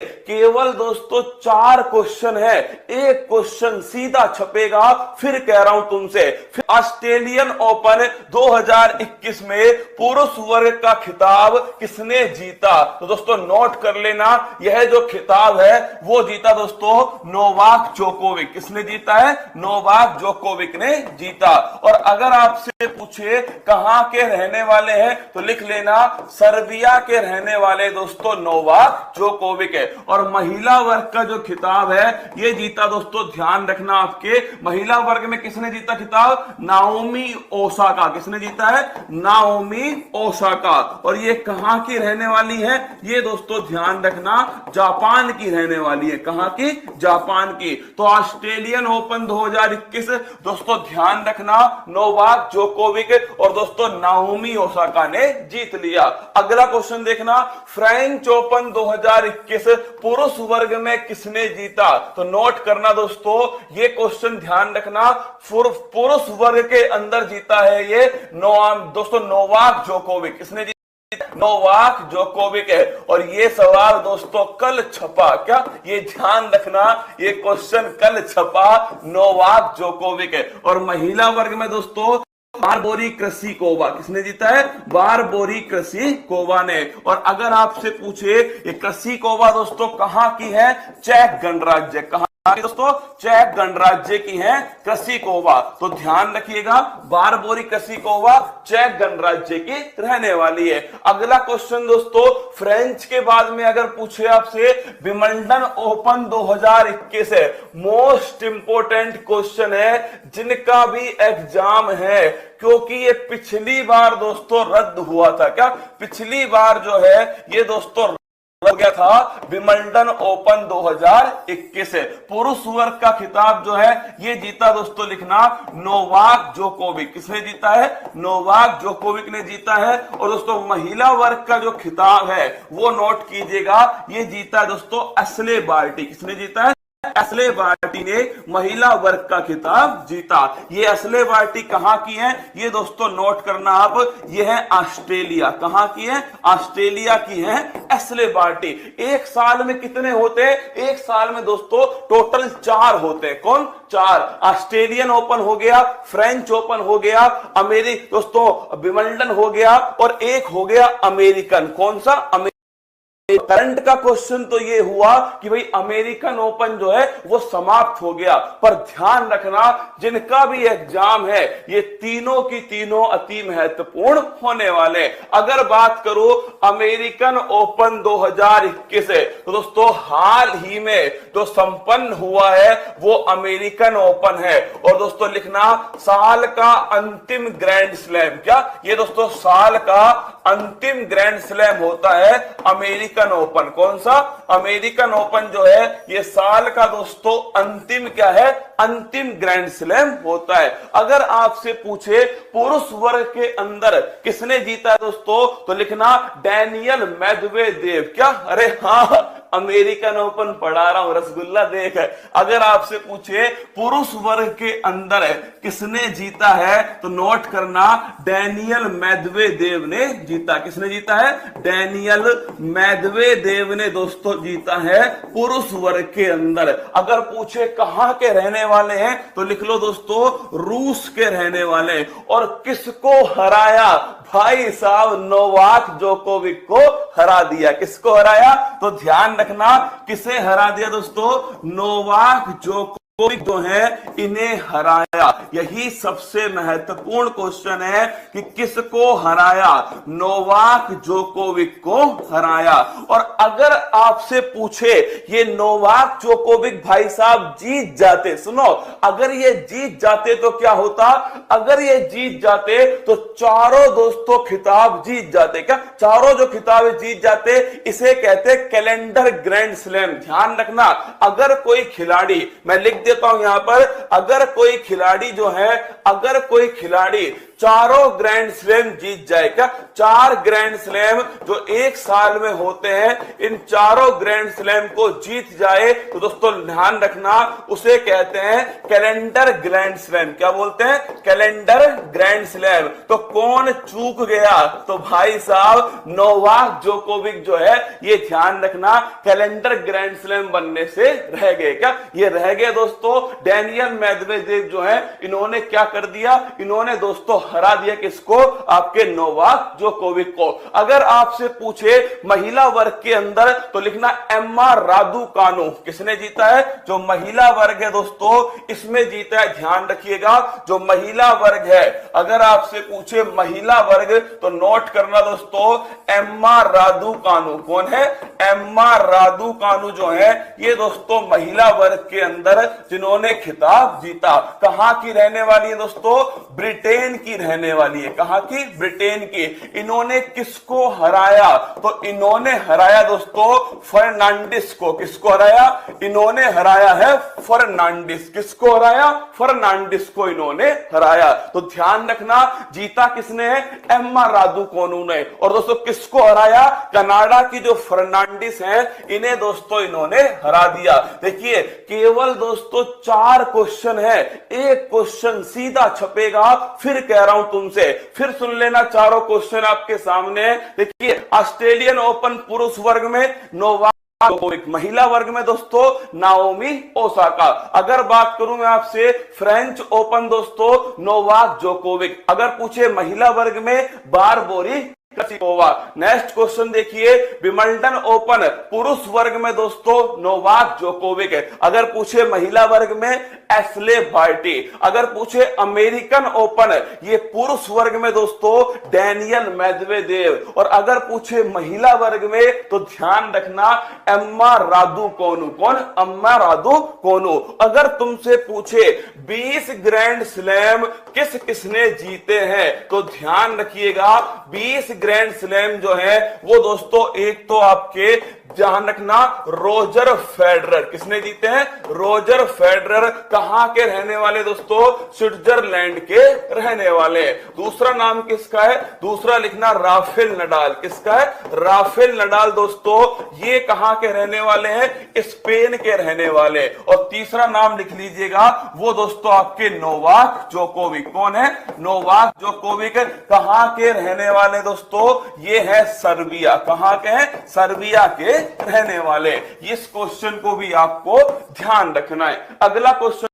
केवल दोस्तों 4 क्वेश्चन है, एक क्वेश्चन सीधा छपेगा। फिर कह रहा हूं तुमसे, ऑस्ट्रेलियन ओपन 2021 में पुरुष वर्ग का खिताब किसने जीता? तो दोस्तों नोट कर लेना, यह जो खिताब है वो जीता दोस्तों नोवाक जोकोविक। किसने जीता है? नोवाक जोकोविक ने जीता। और अगर आपसे पूछे कहां के रहने वाले हैं तो लिख लेना सर्बिया के रहने वाले दोस्तों नोवाक जोकोविक है। और महिला वर्ग का जो खिताब है ये जीता दोस्तों, ध्यान रखना आपके महिला वर्ग में किसने जीता खिताब? Naomi Osaka. किसने जीता है? Naomi Osaka. और ये कहां की रहने वाली है? ये दोस्तों ध्यान रखना जापान की रहने वाली है। कहां की? जापान की। तो ऑस्ट्रेलियन ओपन 2021 दोस्तों ध्यान रखना नोवाक जोकोविक और दोस्तों नाओमी ओसाका ने जीत लिया। अगला क्वेश्चन देखना, फ्रेंच ओपन 2021 पुरुष वर्ग में किसने जीता? तो नोट करना दोस्तों, ये क्वेश्चन ध्यान रखना, पुरुष वर्ग के अंदर जीता है ये दोस्तों नोवाक जोकोविक। किसने जीता? नोवाक जोकोविक है। और ये सवाल दोस्तों कल छपा, क्या ये ध्यान रखना, ये क्वेश्चन कल छपा, नोवाक जोकोविक है। और महिला वर्ग में दोस्तों बारबोरी कृसिकोवा। किसने जीता है? बारबोरी कृसिकोवा ने। और अगर आपसे पूछे ये कृसिकोवा दोस्तों कहां की है? चेक गणराज्य। कहां दोस्तों? चेक गणराज्य की है कृसिकोवा। तो ध्यान रखिएगा, बारबोरी कृसिकोवा चेक गणराज्य की रहने वाली है। अगला क्वेश्चन दोस्तों, फ्रेंच के बाद में अगर पूछे आपसे विंबलडन ओपन 2021 है, मोस्ट इंपोर्टेंट क्वेश्चन है, जिनका भी एग्जाम है, क्योंकि ये पिछली बार दोस्तों रद्द हुआ था। क्या पिछली बार जो है ये दोस्तों हो गया था विंबलडन ओपन 2021 है। पुरुष वर्ग का खिताब जो है ये जीता दोस्तों, लिखना नोवाक जोकोविक। किसने जीता है? नोवाक जोकोविक ने जीता है। और दोस्तों महिला वर्ग का जो खिताब है वो नोट कीजिएगा, ये जीता है दोस्तों एशले बार्टी। किसने जीता है? एशले बार्टी ने महिला वर्ग का खिताब जीता। ये एशले बार्टी कहां की है? ये दोस्तों नोट करना आप, ये है ऑस्ट्रेलिया। कहां की है? ऑस्ट्रेलिया की है एशले बार्टी। एक साल में कितने होते हैं? एक साल में दोस्तों टोटल 4 होते हैं। कौन? 4। ऑस्ट्रेलियन ओपन हो गया, फ्रेंच ओपन हो गया, दोस्तों विंबलडन हो गया, और एक हो गया अमेरिकन। कौन सा? करंट का क्वेश्चन तो ये हुआ कि भाई अमेरिकन ओपन जो है वो समाप्त हो गया। पर ध्यान रखना, जिनका भी एग्जाम है ये तीनों की तीनों अति महत्वपूर्ण होने वाले। अगर बात करो अमेरिकन ओपन 2021 है तो दोस्तों हाल ही में जो संपन्न हुआ है वो अमेरिकन ओपन है। और दोस्तों लिखना साल का अंतिम ग्रैंड स्लैम। क्या ये दोस्तों साल का अंतिम ग्रैंड स्लैम होता है अमेरिकन ओपन। कौन सा? अमेरिकन ओपन जो है ये साल का दोस्तों अंतिम क्या है? अंतिम ग्रैंड स्लैम होता है। अगर आपसे पूछे पुरुष वर्ग के अंदर किसने जीता है दोस्तों, तो लिखना डैनियल मेदवेदेव। क्या? अरे हाँ, अमेरिकन ओपन पढ़ा रहा हूं, रसगुल्ला देख है। अगर आपसे पूछे पुरुष वर्ग के अंदर किसने जीता है तो नोट करना डैनियल मेदवेदेव ने जीता। किसने जीता है? डैनियल मेदवेदेव ने दोस्तों जीता है पुरुष वर्ग के अंदर। अगर पूछे कहां के रहने वाले हैं तो लिख लो दोस्तों रूस के रहने वाले। और किसको हराया? भाई साहब नोवाक जोकोविक को हरा दिया। किसको हराया? तो ध्यान रखना, किसे हरा दिया दोस्तों? नोवाक जोकोविक जो है इन्हें हराया। यही सबसे महत्वपूर्ण क्वेश्चन है कि किसको हराया? नोवाक जोकोविक को हराया। और अगर आपसे पूछे ये नोवाक जोकोविक भाई साहब जीत जाते, सुनो, अगर ये जीत जाते तो क्या होता? अगर ये जीत जाते तो चारों दोस्तों खिताब जीत जाते। क्या? चारों जो खिताब जीत जाते, इसे कहते कैलेंडर ग्रैंड स्लैम। ध्यान रखना, अगर कोई खिलाड़ी, मैं लिख देता हूं यहां पर, अगर कोई खिलाड़ी जो है, अगर कोई खिलाड़ी चारों ग्रैंड स्लैम जीत जाए। क्या 4 ग्रैंड स्लैम जो एक साल में होते हैं, इन चारों ग्रैंड स्लैम को जीत जाए तो दोस्तों ध्यान रखना, उसे कहते हैं कैलेंडर ग्रैंड स्लैम। क्या बोलते हैं? Calendar grand slam. तो कौन चूक गया? तो भाई साहब नोवाक जोकोविक जो है, ये ध्यान रखना, कैलेंडर ग्रैंड स्लैम बनने से रह गए। क्या ये रह गए दोस्तों? डेनियल मेदवेदेव जो है, इन्होंने क्या कर दिया? इन्होंने दोस्तों हरा दिया किसको? आपके नोवाक जोकोविक को। अगर आपसे पूछे महिला वर्ग के अंदर तो लिखना एम्मा रादुकानु। किसने जीता है? जो महिला वर्ग है दोस्तों, इसमें जीता है। ध्यान रखिएगा, जो महिला वर्ग है, अगर आपसे पूछे महिला वर्ग तो नोट करना दोस्तों, एम्मा रादुकानु। कौन है? एम्मा रादुकानु जो है, ये दोस्तों महिला वर्ग के अंदर जिन्होंने खिताब जीता। कहां की रहने वाली है दोस्तों? ब्रिटेन की रहने वाली है। कहां की? ब्रिटेन की। इन्होंने किसको हराया? तो इन्होंने हराया दोस्तों फर्नांडिस को। किसको हराया? इन्होंने हराया है फर्नांडिस। किसको हराया? फर्नांडिस को इन्होंने हराया। तो ध्यान रखना, जीता किसने है? एम्मा रादुकानु ने। और दोस्तों किसको हराया? कनाडा की जो फर्नांडिस है, इन्हें दोस्तों इन्होंने हरा दिया। देखिए केवल दोस्तों 4 क्वेश्चन है, एक क्वेश्चन सीधा छपेगा। फिर कह रहा हूं तुमसे, फिर सुन लेना, चारों क्वेश्चन आपके सामने। देखिए ऑस्ट्रेलियन ओपन पुरुष वर्ग में नोवाक जोकोविक, महिला वर्ग में दोस्तों नाओमी ओसाका। अगर बात करूं मैं आपसे फ्रेंच ओपन दोस्तों, नोवाक जोकोविक। अगर पूछे महिला वर्ग में बारबोरी क्रासिकोवा। नेक्स्ट क्वेश्चन देखिए, विंबलडन ओपन पुरुष वर्ग में दोस्तों नोवाक जोकोविक है। अगर पूछे महिला वर्ग में एशले बार्टी। अगर पूछे अमेरिकन ओपन, ये पुरुष वर्ग में दोस्तों डेनियल मेदवेदेव। और अगर पूछे महिला वर्ग में तो ध्यान रखना, एम्मा रादुकानु। कौन? Emma Raducanu. अगर तुमसे पूछे 20 ग्रैंड स्लैम किस किसने जीते हैं, तो ध्यान रखिएगा 20 ग्रैंड स्लैम जो है वो दोस्तों, एक तो आपके ध्यान रखना रोजर फेडरर। किसने जीते हैं? Roger Federer. कहां के रहने वाले दोस्तों? स्विट्जरलैंड के रहने वाले। दूसरा नाम किसका है? दूसरा लिखना राफेल नडाल। किसका है? राफेल नडाल दोस्तों, ये कहां के रहने वाले हैं? स्पेन के रहने वाले। और तीसरा नाम लिख लीजिएगा, वो दोस्तों आपके नोवाक जोकोविक। कौन है? Novak Djokovic. कहां के रहने वाले दोस्तों? ये है सर्बिया। कहां के हैं? सर्बिया के रहने वाले। इस क्वेश्चन को भी आपको ध्यान रखना है। अगला क्वेश्चन